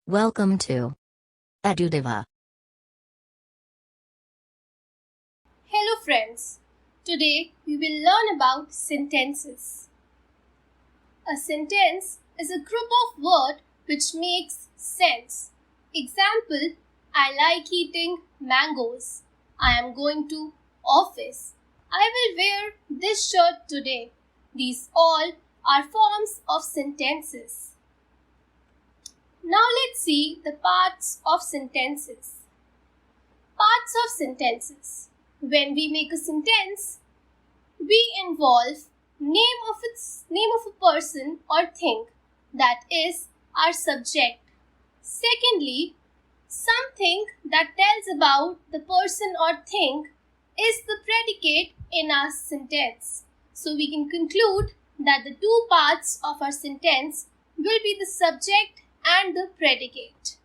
Welcome to Edudiva. Hello friends, today we will learn about sentences. A sentence is a group of words which makes sense. Example, I like eating mangoes. I am going to office. I will wear this shirt today. These all are forms of sentences. Now let's see the parts of sentences. Parts of sentences. When we make a sentence, we involve name of a person or thing, that is our subject. Secondly, something that tells about the person or thing is the predicate in our sentence. So we can conclude that the two parts of our sentence will be the subject and the predicate.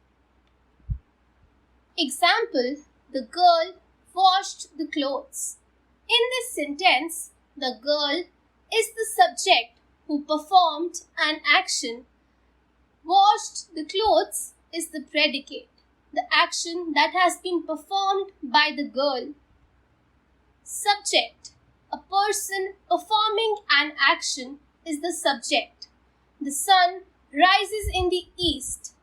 Example, the girl washed the clothes. In this sentence, the girl is the subject who performed an action. Washed the clothes is the predicate, the action that has been performed by the girl. Subject, a person performing an action, is the subject. The sun rises in the east.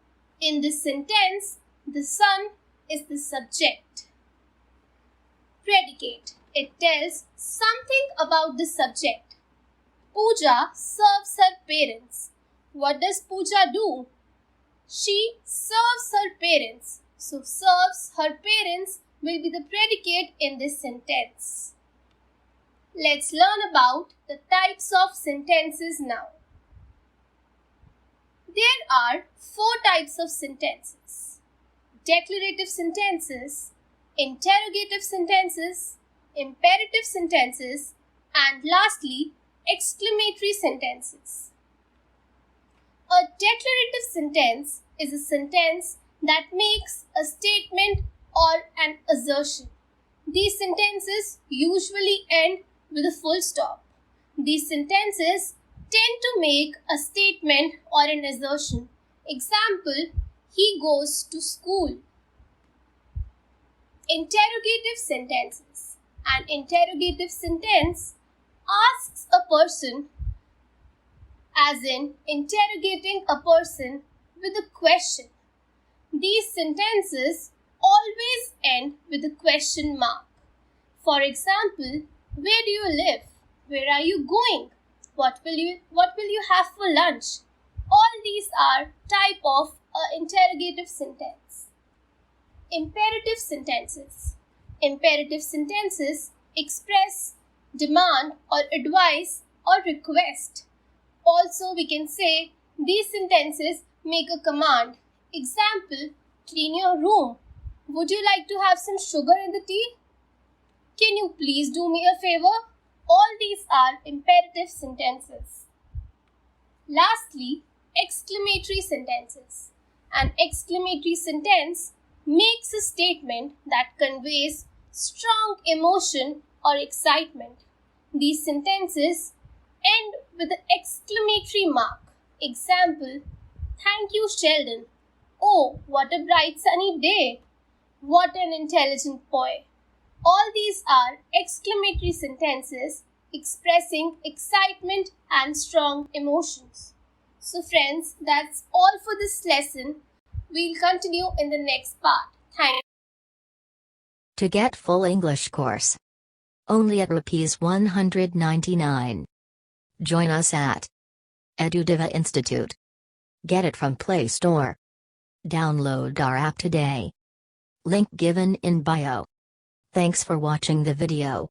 In this sentence, the sun is the subject. Predicate, it tells something about the subject. Pooja serves her parents. What does Pooja do? She serves her parents. So serves her parents will be the predicate in this sentence. Let's learn about the types of sentences now. There are 4 types of sentences: declarative sentences, interrogative sentences, imperative sentences, and lastly, exclamatory sentences. A declarative sentence is a sentence that makes a statement or an assertion. These sentences usually end with a full stop. These sentences tend to make a statement or an assertion. Example, he goes to school. Interrogative sentences. An interrogative sentence asks a person, as in interrogating a person with a question. These sentences always end with a question mark. For example, where do you live? Where are you going? What will you have for lunch? All these are type of interrogative sentence. Imperative sentences. Imperative sentences express demand or advice or request. Also, we can say these sentences make a command. Example, clean your room. Would you like to have some sugar in the tea? Can you please do me a favor? All these are imperative sentences. Lastly, exclamatory sentences. An exclamatory sentence makes a statement that conveys strong emotion or excitement. These sentences end with the exclamatory mark. Example, thank you, Sheldon. Oh, what a bright sunny day. What an intelligent boy. All these are exclamatory sentences expressing excitement and strong emotions. So friends, that's all for this lesson. We'll continue in the next part. Thank you. To get full English course only at ₹199. Join us at Edudiva Institute. Get it from Play Store. Download our app today. Link given in bio. Thanks for watching the video.